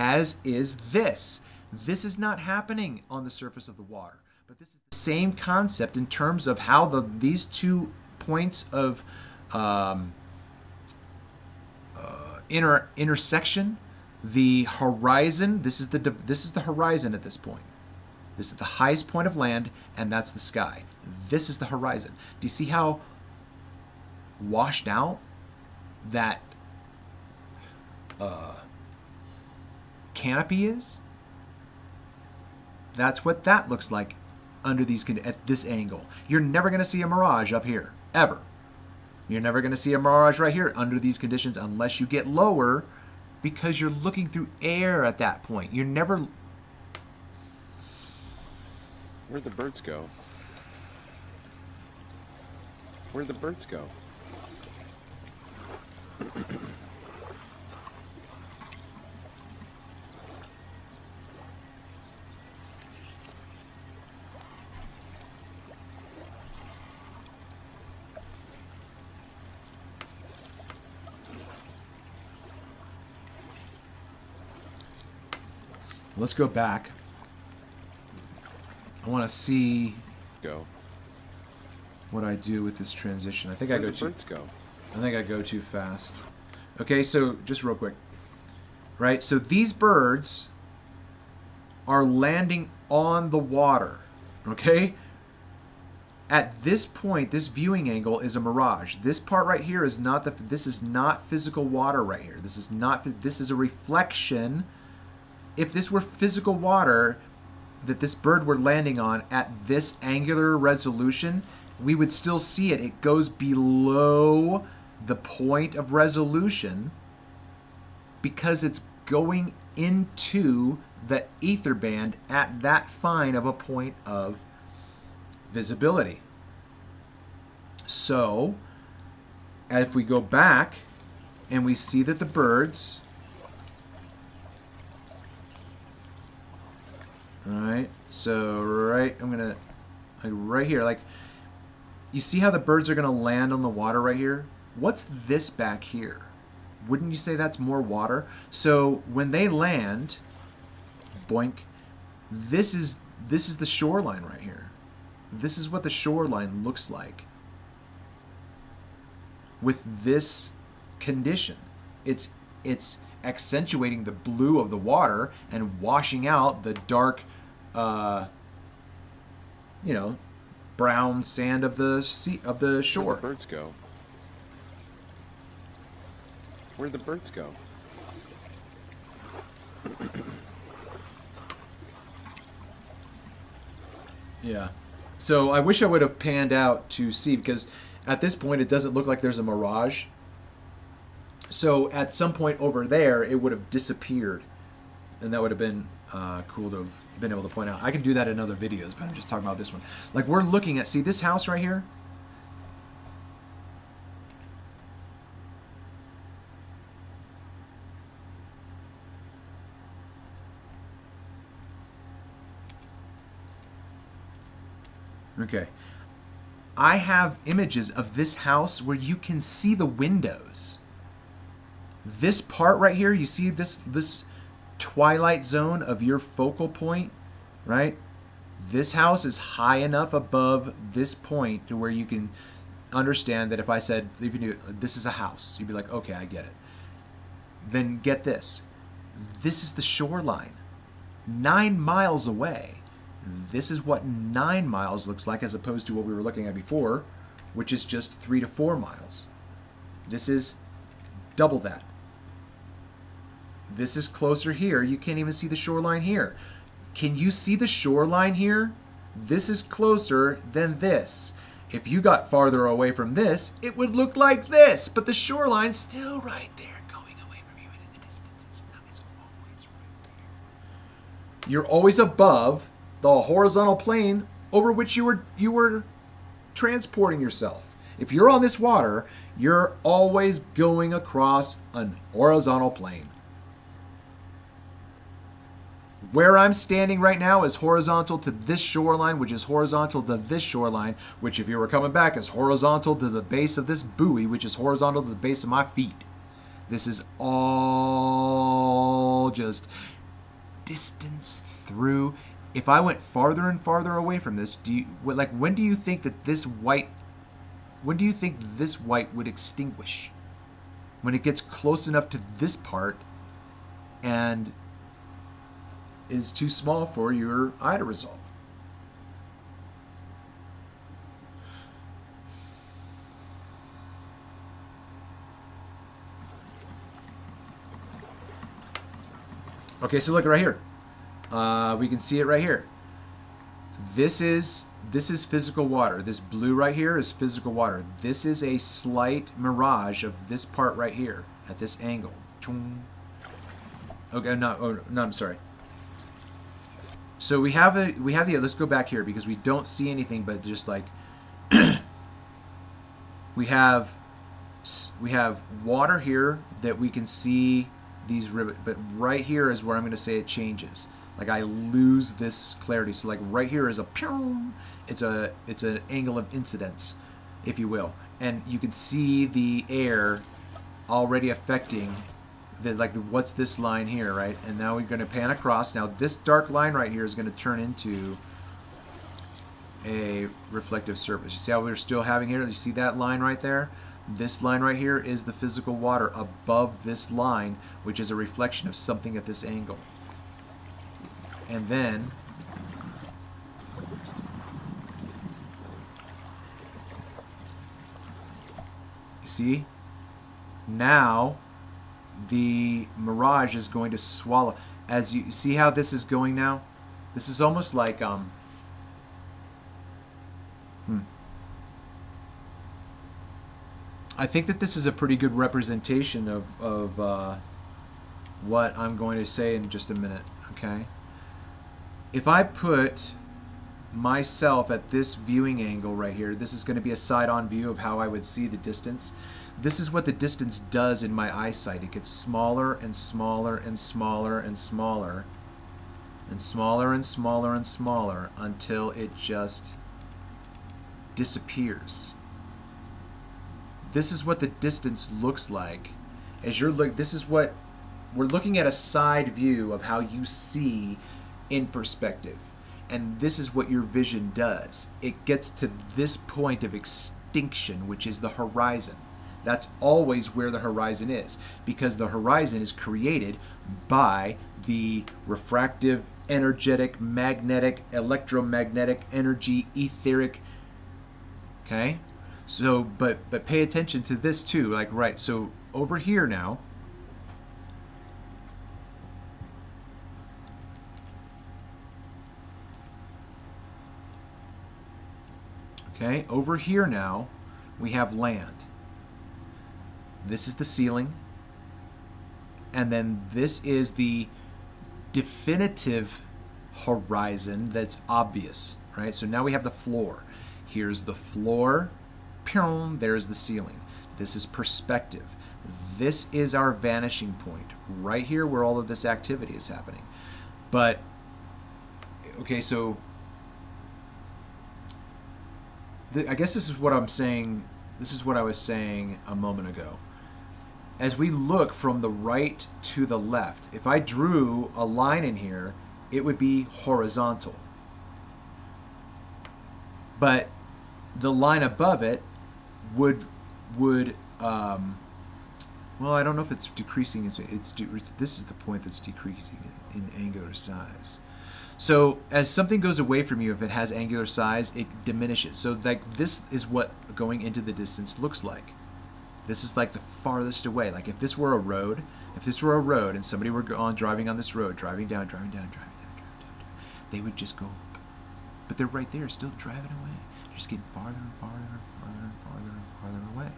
as is this. This is not happening on the surface of the water, but this is the same concept in terms of how these 2 points of intersection, the horizon. This is the horizon at this point. This is the highest point of land, and that's the sky. This is the horizon. Do you see how washed out that canopy is? That's what that looks like under these at this angle. You're never going to see a mirage up here, ever. You're never going to see a mirage right here under these conditions unless you get lower, because you're looking through air at that point. You're never... Where'd the birds go? Where'd the birds go? Let's go back. I want to see what I do with this transition. I think I go too fast. Okay, so just real quick. Right? So these birds are landing on the water. Okay? At this point, this viewing angle is a mirage. This part right here is not this is not physical water right here. This is a reflection. If this were physical water that this bird were landing on at this angular resolution, we would still see it. It goes below the point of resolution because it's going into the ether band at that fine of a point of visibility. So, if we go back and we see that the birds... Alright, so right here, like, you see how the birds are going to land on the water right here? What's this back here? Wouldn't you say that's more water? So when they land, boink, this is the shoreline right here. This is what the shoreline looks like with this condition. It's accentuating the blue of the water and washing out the dark, brown sand of the shore. Where'd the birds go? Where'd the birds go? Yeah. So I wish I would have panned out to see, because at this point it doesn't look like there's a mirage. So at some point over there, it would have disappeared. And that would have been cool to have been able to point out. I can do that in other videos, but I'm just talking about this one. Like, we're looking at, see this house right here? Okay. I have images of this house where you can see the windows. This part right here, you see this twilight zone of your focal point, right? This house is high enough above this point to where you can understand that if I said, if you knew this is a house, you'd be like, okay, I get it. Then get this. This is the shoreline. 9 miles away. This is what 9 miles looks like as opposed to what we were looking at before, which is just 3 to 4 miles. This is double that. This is closer here. You can't even see the shoreline here. Can you see the shoreline here? This is closer than this. If you got farther away from this, it would look like this, but the shoreline's still right there going away from you in the distance. It's always right there. You're always above the horizontal plane over which you were transporting yourself. If you're on this water, you're always going across an horizontal plane. Where I'm standing right now is horizontal to this shoreline, which is horizontal to this shoreline, which if you were coming back is horizontal to the base of this buoy, which is horizontal to the base of my feet. This is all just distance through. If I went farther and farther away from this, when do you think that this white would extinguish? When it gets close enough to this part and is too small for your eye to resolve. Okay, so look right here. We can see it right here. This is physical water. This blue right here is physical water. This is a slight mirage of this part right here at this angle. Okay, no, I'm sorry. So we have the, let's go back here because we don't see anything but just like we have water here that we can see these rivets, but right here is where I'm going to say it changes. Like I lose this clarity. So like right here is a it's an angle of incidence, if you will, and you can see the air already affecting the what's this line here, right? And now we're going to pan across. Now this dark line right here is going to turn into a reflective surface. You see how we're still having here? You see that line right there? This line right here is the physical water above this line, which is a reflection of something at this angle. And then you see, now the mirage is going to swallow. As you see how this is going now, this is almost like I think that this is a pretty good representation of what I'm going to say in just a minute. Okay, if I put myself at this viewing angle right here, this is going to be a side-on view of how I would see the distance. This is what the distance does in my eyesight. It gets smaller and smaller and smaller and smaller and smaller and smaller and smaller until it just disappears. This is what the distance looks like as you're this is what we're looking at, a side view of how you see in perspective. And this is what your vision does. It gets to this point of extinction, which is the horizon. That's always where the horizon is, because the horizon is created by the refractive, energetic, magnetic, electromagnetic energy, etheric. Okay? So, but pay attention to this too. Like, right, so over here now, okay, over here now, we have land. This is the ceiling. And then this is the definitive horizon that's obvious, right? So now we have the floor. Here's the floor. There's the ceiling. This is perspective. This is our vanishing point, right here where all of this activity is happening. But, okay, so I guess this is what I'm saying. This is what I was saying a moment ago. As we look from the right to the left, if I drew a line in here, it would be horizontal. But the line above it would well, I don't know if it's decreasing. This is the point that's decreasing in angular size. So as something goes away from you, if it has angular size, it diminishes. So like this is what going into the distance looks like. This is like the farthest away. Like if this were a road, and somebody were driving on this road, driving down, they would just go, but they're right there, still driving away. They're just getting farther and farther and farther and farther and farther away.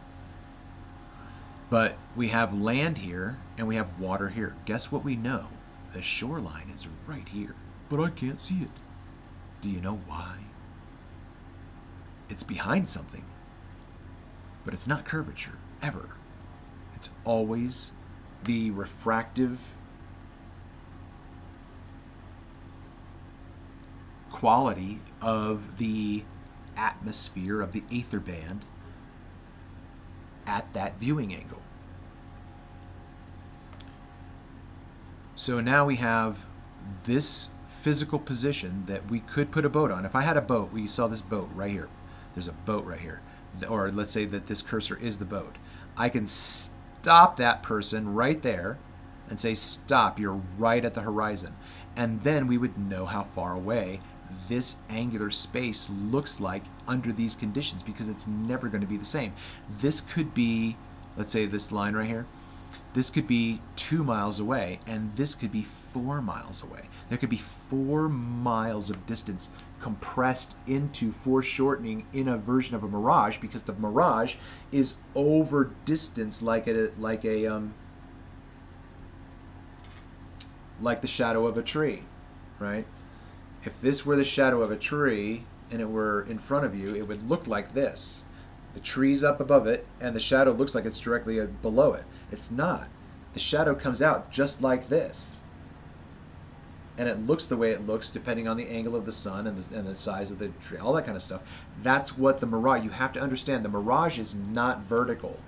But we have land here and we have water here. Guess what we know? The shoreline is right here, but I can't see it. Do you know why? It's behind something, but it's not curvature, ever. It's always the refractive quality of the atmosphere of the aether band at that viewing angle. So now we have this physical position that we could put a boat on. If I had a boat, you saw this boat right here. There's a boat right here. Or let's say that this cursor is the boat. I can stop that person right there and say, stop, you're right at the horizon. And then we would know how far away this angular space looks like under these conditions, because it's never going to be the same. This could be, let's say this line right here, this could be 2 miles away, and this could be 4 miles away. There could be 4 miles of distance compressed into foreshortening in a version of a mirage, because the mirage is over distance like the shadow of a tree, right? If this were the shadow of a tree and it were in front of you, it would look like this. The tree's up above it, and the shadow looks like it's directly below it. It's not. The shadow comes out just like this. And it looks the way it looks depending on the angle of the sun and the size of the tree, all that kind of stuff. That's what the mirage, you have to understand, the mirage is not vertical.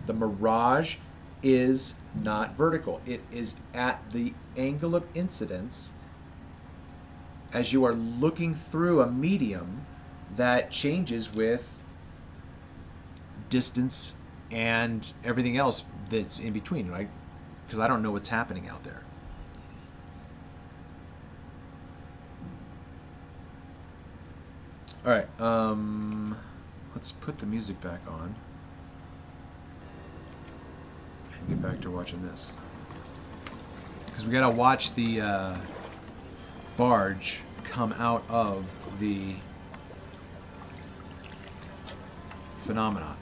The mirage is not vertical. It is at the angle of incidence as you are looking through a medium that changes with distance and everything else that's in between, right? Because I don't know what's happening out there. All right, let's put the music back on and get back to watching this, because we gotta watch the barge come out of the phenomenon.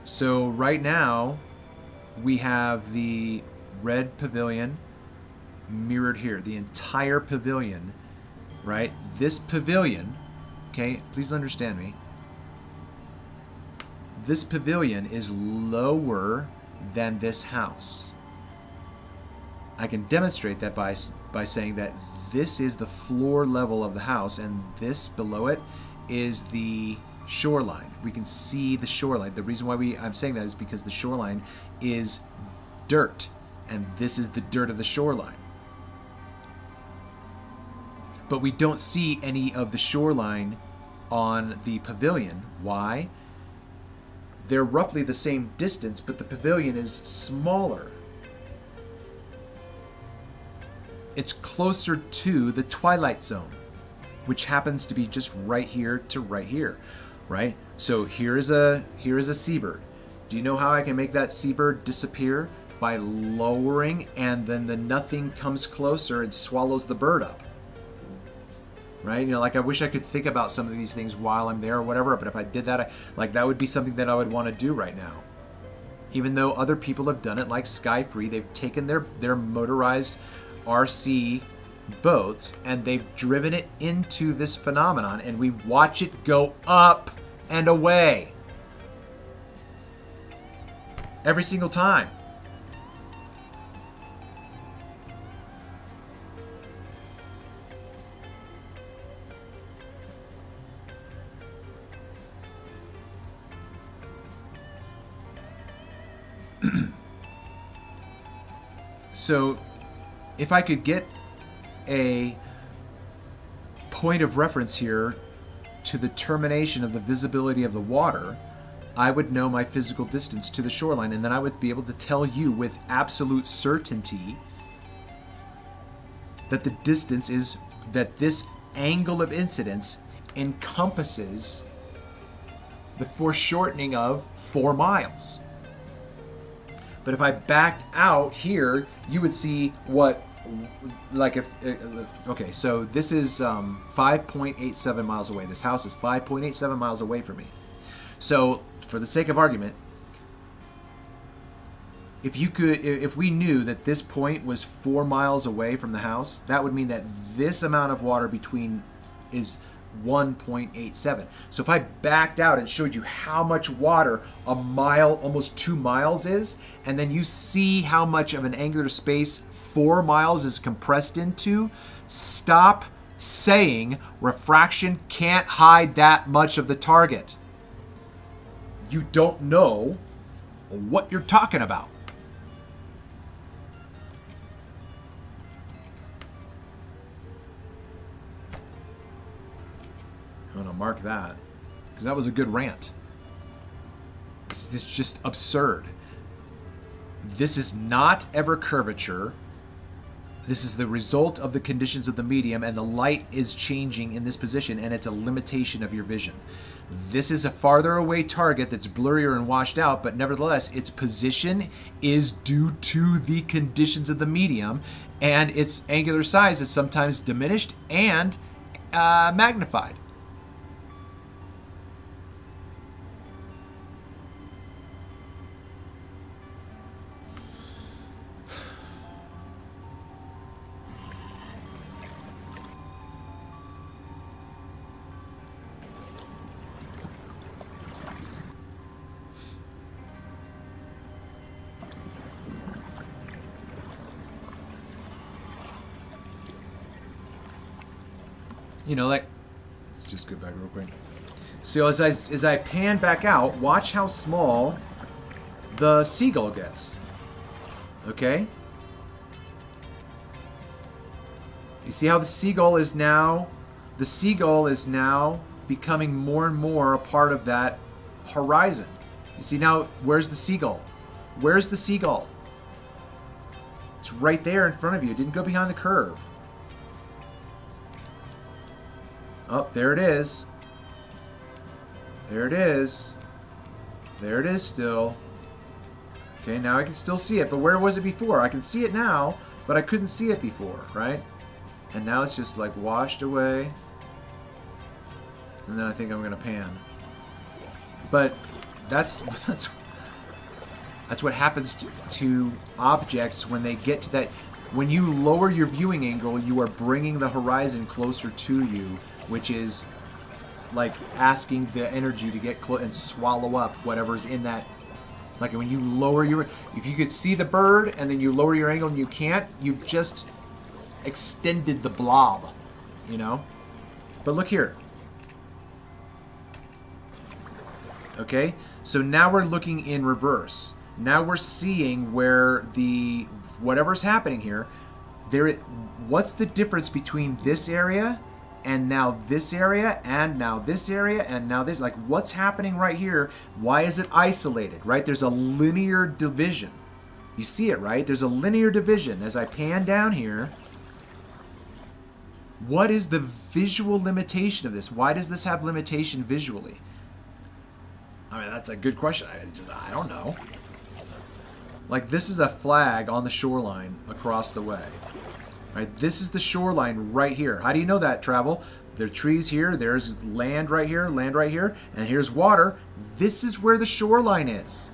So right now we have the red pavilion mirrored here, the entire pavilion, right? This pavilion, okay, please understand me, this pavilion is lower than this house. I can demonstrate that by saying that this is the floor level of the house, and this below it is the shoreline. We can see the shoreline. The reason why I'm saying that is because the shoreline is dirt, and this is the dirt of the shoreline. But we don't see any of the shoreline on the pavilion. Why? They're roughly the same distance, but the pavilion is smaller. It's closer to the twilight zone, which happens to be just right here to right here, right? So here is a seabird. Do you know how I can make that seabird disappear? By lowering, and then the nothing comes closer and swallows the bird up. Right? You know, like I wish I could think about some of these things while I'm there or whatever, but if I did that, that would be something that I would want to do right now. Even though other people have done it, like Skyfree, they've taken their motorized RC boats and they've driven it into this phenomenon, and we watch it go up and away every single time. So if I could get a point of reference here to the termination of the visibility of the water, I would know my physical distance to the shoreline, and then I would be able to tell you with absolute certainty that the distance is, that this angle of incidence encompasses the foreshortening of 4 miles. But if I backed out here, you would see what, like if okay, so this is 5.87 miles away. This house is 5.87 miles away from me. So for the sake of argument, if we knew that this point was 4 miles away from the house, that would mean that this amount of water between is 1.87. So if I backed out and showed you how much water a mile, almost 2 miles is, and then you see how much of an angular space 4 miles is compressed into, stop saying refraction can't hide that much of the target. You don't know what you're talking about. gonna mark that because that was a good rant. This is just absurd. This is not ever curvature. This is the result of the conditions of the medium, and the light is changing in this position, and it's a limitation of your vision. This is a farther away target that's blurrier and washed out, but nevertheless, its position is due to the conditions of the medium, and its angular size is sometimes diminished and magnified. You know, like, let's just go back real quick. So as I pan back out, watch how small the seagull gets. Okay? You see how the seagull is now becoming more and more a part of that horizon. You see now, where's the seagull? Where's the seagull? It's right there in front of you. It didn't go behind the curve. Oh, there it is. There it is. There it is still. Okay, now I can still see it, but where was it before? I can see it now, but I couldn't see it before, right? And now it's just like washed away. And then I think I'm gonna pan. But that's what happens to objects when they get to that. When you lower your viewing angle, you are bringing the horizon closer to you, which is like asking the energy to get close and swallow up whatever's in that. Like when you lower your, if you could see the bird and then you lower your angle and you can't, you've just extended the blob, you know? But look here. Okay, so now we're looking in reverse. Now we're seeing where the, whatever's happening here, what's the difference between this area and now this area, and now this area, and now this? Like, what's happening right here? Why is it isolated, right? There's a linear division. You see it, right? There's a linear division. As I pan down here, what is the visual limitation of this? Why does this have limitation visually? I mean, that's a good question. I don't know. Like, this is a flag on the shoreline across the way. Right, this is the shoreline right here. How do you know that, Travel? There are trees here, there's land right here, and here's water. This is where the shoreline is.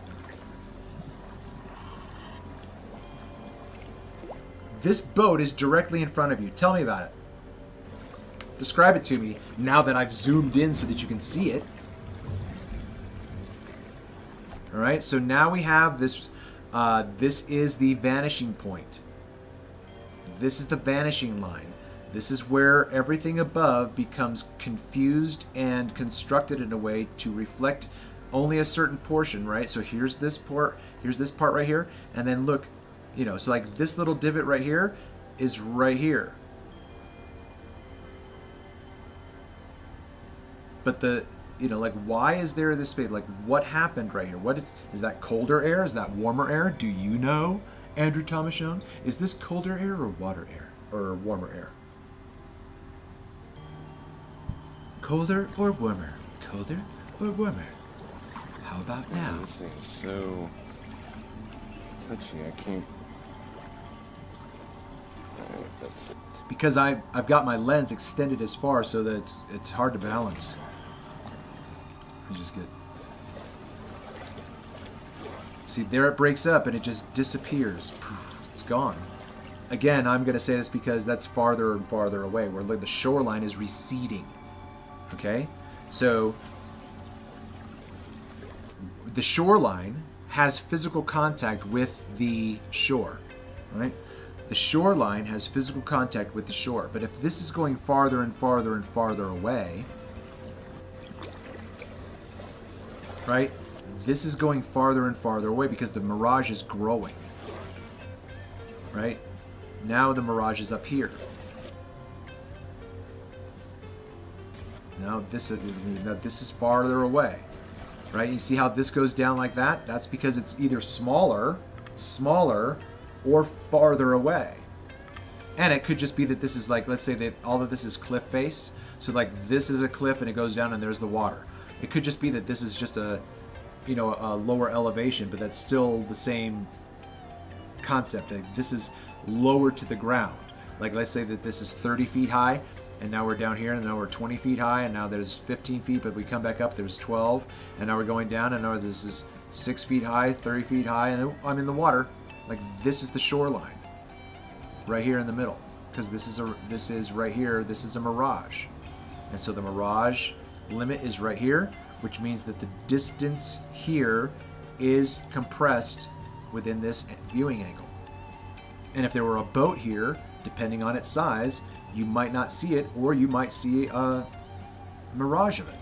This boat is directly in front of you. Tell me about it. Describe it to me now that I've zoomed in so that you can see it. All right, so now we have this. This is the vanishing point. This is the vanishing line. This is where everything above becomes confused and constructed in a way to reflect only a certain portion, right? So here's this part right here, and then look, you know, so like this little divot right here is right here. But the, you know, like, why is there this space? Like, what happened right here? What is that colder air? Is that warmer air? Do you know, Andrew Thomas Young? Is this colder air or water air or warmer air? Colder or warmer? Colder or warmer? How about now? This thing's so touchy. I can't. That's because I've got my lens extended as far so that it's hard to balance. I just get. See, there it breaks up and it just disappears. It's gone. Again, I'm going to say this because that's farther and farther away, where the shoreline is receding. Okay? So, the shoreline has physical contact with the shore. Right? The shoreline has physical contact with the shore. But if this is going farther and farther and farther away, right? This is going farther and farther away because the mirage is growing. Right? Now the mirage is up here. No, this is farther away, right? You see how this goes down like that? That's because it's either smaller, or farther away. And it could just be that this is like, let's say that all of this is cliff face. So like this is a cliff and it goes down and there's the water. It could just be that this is just a, you know, a lower elevation, but that's still the same concept. That this is lower to the ground. Like let's say that this is 30 feet high and now we're down here and now we're 20 feet high and now there's 15 feet, but we come back up, there's 12 and now we're going down and now this is 6 feet high, 30 feet high, and I'm in the water. Like this is the shoreline right here in the middle, because this is right here, this is a mirage. And so the mirage limit is right here, which means that the distance here is compressed within this viewing angle. And if there were a boat here, depending on its size, you might not see it, or you might see a mirage of it.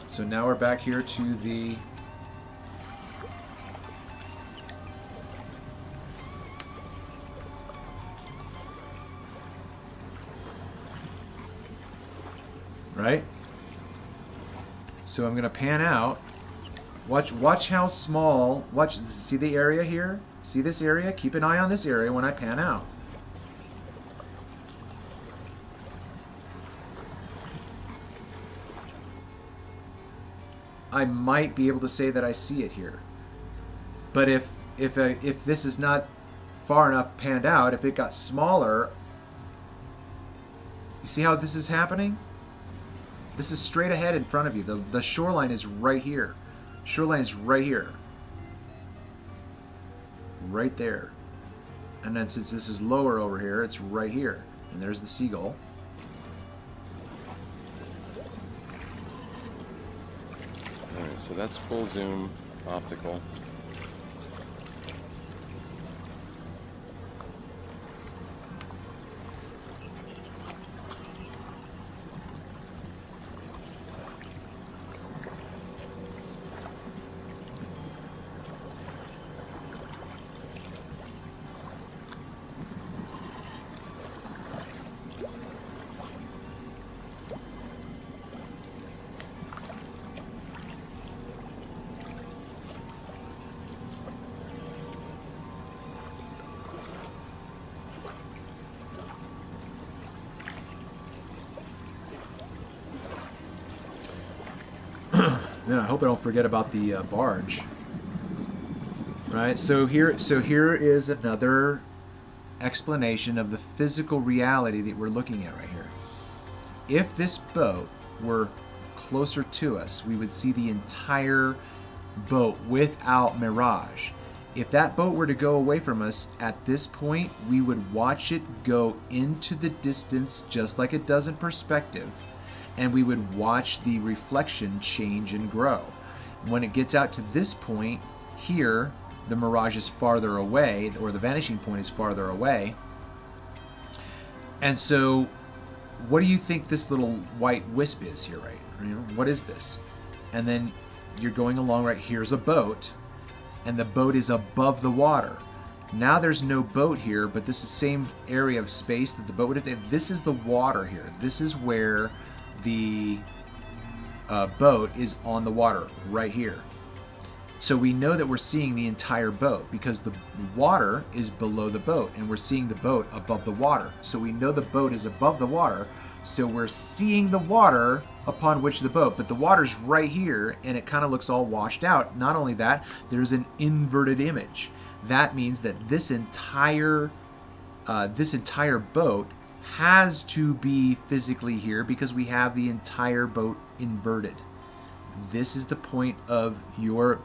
So now we're back here to the right? So I'm gonna pan out. Watch how small. See the area here? See this area? Keep an eye on this area when I pan out. I might be able to say that I see it here. But if this is not far enough panned out, if it got smaller, you see how this is happening? This is straight ahead in front of you. The shoreline is right here. Shoreline is right here. Right there. And then since this is lower over here, it's right here. And there's the seagull. Alright, so that's full zoom optical. Then I hope I don't forget about the barge. Right, so here is another explanation of the physical reality that we're looking at right here. If this boat were closer to us, we would see the entire boat without Mirage. If that boat were to go away from us at this point, we would watch it go into the distance just like it does in perspective, and we would watch the reflection change and grow. When it gets out to this point here, the Mirage is farther away, or the vanishing point is farther away. And so, what do you think this little white wisp is here, right? You know, what is this? And then you're going along, right? Here's a boat, and the boat is above the water. Now there's no boat here, but this is the same area of space that the boat would have. This is the water here. This is where the boat is on the water, right here. So we know that we're seeing the entire boat because the water is below the boat and we're seeing the boat above the water. So we know the boat is above the water, so we're seeing the water upon which the boat, but the water's right here and it kind of looks all washed out. Not only that, there's an inverted image. That means that this entire boat has to be physically here because we have the entire boat inverted. This is the point of your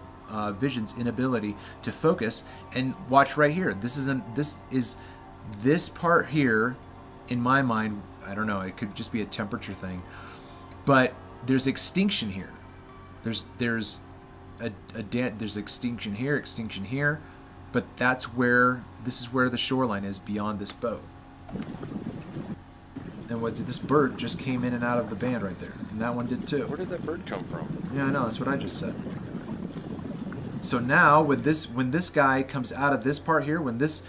vision's inability to focus. And watch right here. This part here, in my mind, I don't know, it could just be a temperature thing, but there's extinction here. There's extinction here, but this is where the shoreline is beyond this boat. And this bird just came in and out of the band right there, and that one did too. Where did that bird come from? Yeah, I know, that's what I just said. So now when this guy comes out of this part here, when this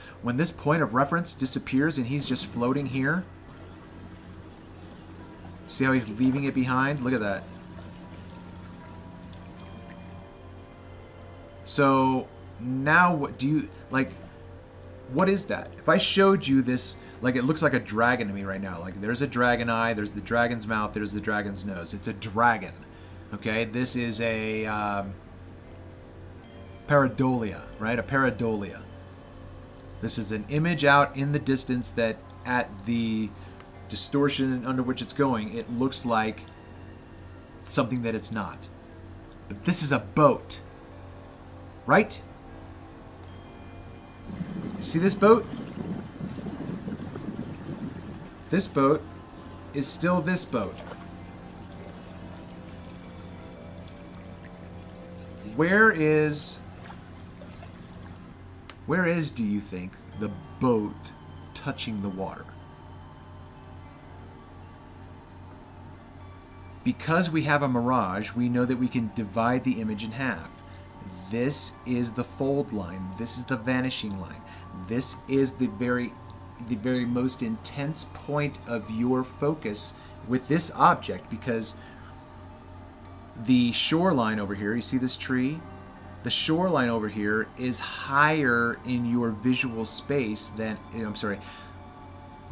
point of reference disappears and he's just floating here, see how he's leaving it behind? Look at that. So now what do you like? What is that? If I showed you this, like it looks like a dragon to me right now. Like there's a dragon eye, there's the dragon's mouth, there's the dragon's nose. It's a dragon. Okay, this is a pareidolia, right? A pareidolia. This is an image out in the distance that at the distortion under which it's going, it looks like something that it's not. But this is a boat, right? You see this boat? This boat is still this boat. Where is, do you think, the boat touching the water? Because we have a mirage, we know that we can divide the image in half. This is the fold line. This is the vanishing line. This is the very most intense point of your focus with this object, because the shoreline over here, you see this tree? The shoreline over here is higher in your visual space than, I'm sorry,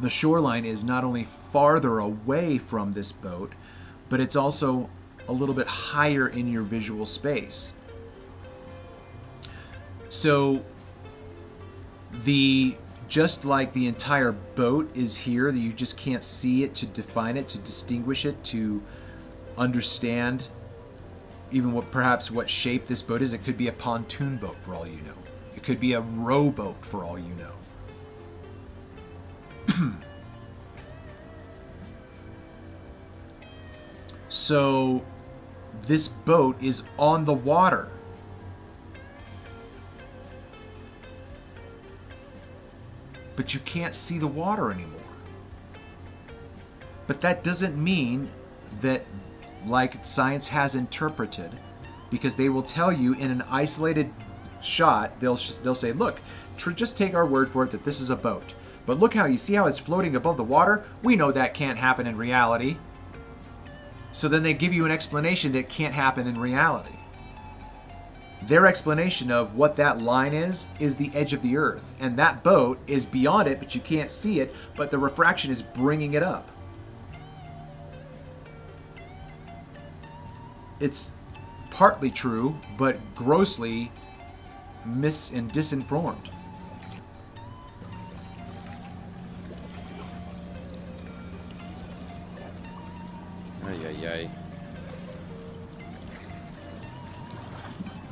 the shoreline is not only farther away from this boat, but it's also a little bit higher in your visual space. So just like the entire boat is here, that you just can't see it to define it, to distinguish it, to understand even what shape this boat is. It could be a pontoon boat for all you know. It could be a rowboat for all you know. So this boat is on the water. But you can't see the water anymore. But that doesn't mean that, like science has interpreted, because they will tell you in an isolated shot, they'll say, look, just take our word for it that this is a boat. But look how, you see how it's floating above the water? We know that can't happen in reality. So then they give you an explanation that can't happen in reality. Their explanation of what that line is the edge of the earth. And that boat is beyond it, but you can't see it, but the refraction is bringing it up. It's partly true, but grossly and disinformed. Ay.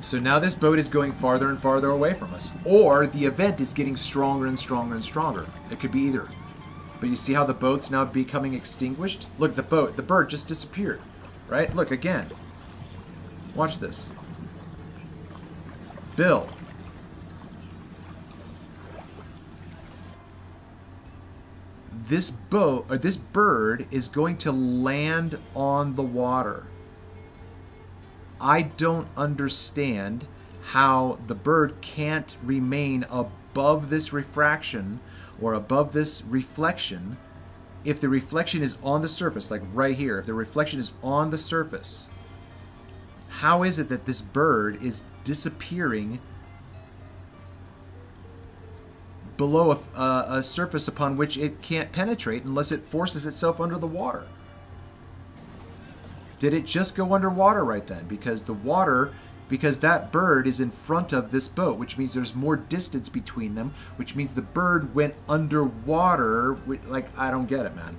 So now this boat is going farther and farther away from us. Or the event is getting stronger and stronger and stronger. It could be either. But you see how the boat's now becoming extinguished? Look, the bird just disappeared. Right? Look, again. Watch this. Bill. This bird is going to land on the water. I don't understand how the bird can't remain above this refraction or above this reflection if the reflection is on the surface, like right here. If the reflection is on the surface, how is it that this bird is disappearing below a surface upon which it can't penetrate unless it forces itself under the water? Did it just go underwater right then? Because that bird is in front of this boat, which means there's more distance between them, which means the bird went underwater. Like, I don't get it, man.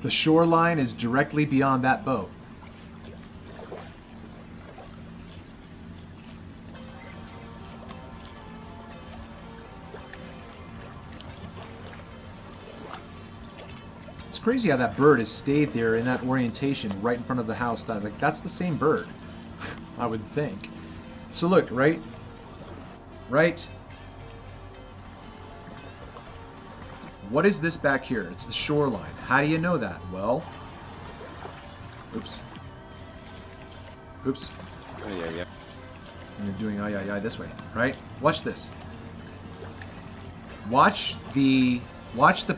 The shoreline is directly beyond that boat. It's crazy how that bird has stayed there in that orientation right in front of the house. That's the same bird, I would think. So look, right? What is this back here? It's the shoreline. How do you know that? Well, oops. Oh, yeah. I'm doing ay this way, right? Watch this. Watch the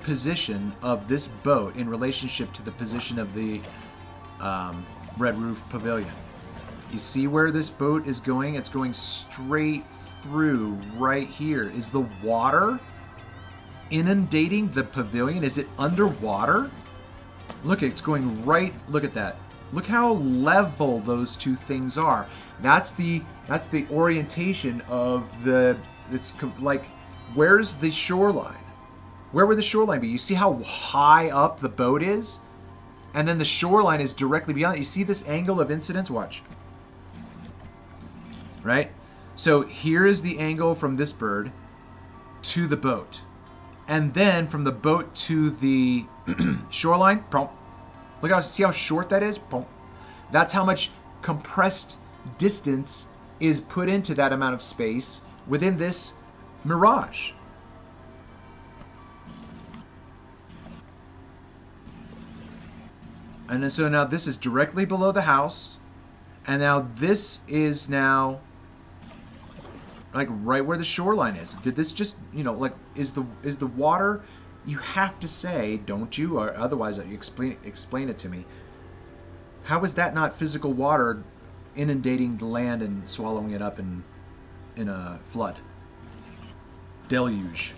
position of this boat in relationship to the position of the Red Roof Pavilion. You see where this boat is going? It's going straight through right here. Is the water inundating the pavilion? Is it underwater? Look, it's going right. Look at that. Look how level those two things are. That's the orientation of the. It's like, where's the shoreline? Where would the shoreline be? You see how high up the boat is, and then the shoreline is directly beyond it. You see this angle of incidence? Watch. Right. So here is the angle from this bird to the boat. And then from the boat to the shoreline, look see how short that is? That's how much compressed distance is put into that amount of space within this Mirage. And then, so now this is directly below the house. And now this is now like right where the shoreline is. Did this just, like, is the water, you have to say, don't you, or otherwise you explain it to me. How is that not physical water inundating the land and swallowing it up in a flood? Deluge.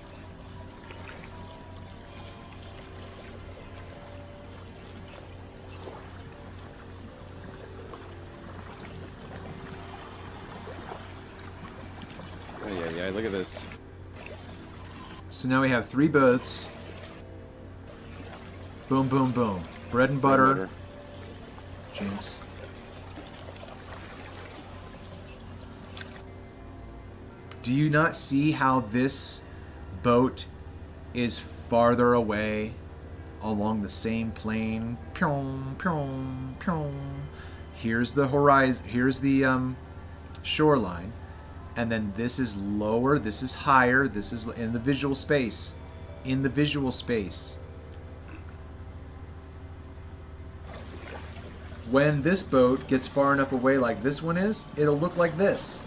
Yeah, look at this. So now we have 3 boats. Boom, boom, boom. Bread and butter. Jinx. Do you not see how this boat is farther away along the same plane? Pyong, pyong, pyong. Here's the horizon. Here's the shoreline. And then this is lower, this is higher, this is in the visual space. In the visual space. When this boat gets far enough away like this one is, it'll look like this.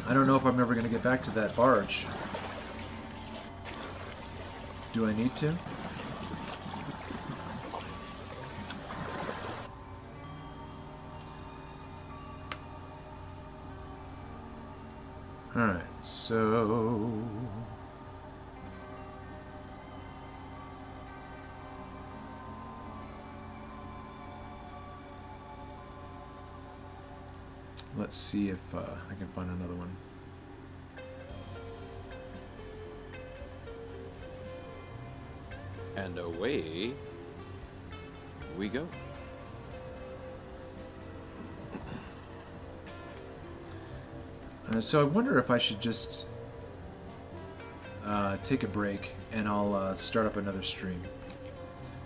I don't know if I'm ever going to get back to that barge. Do I need to? Alright, so... let's see if I can find another one. And away we go. So I wonder if I should just take a break and I'll start up another stream.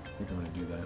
I think I'm going to do that.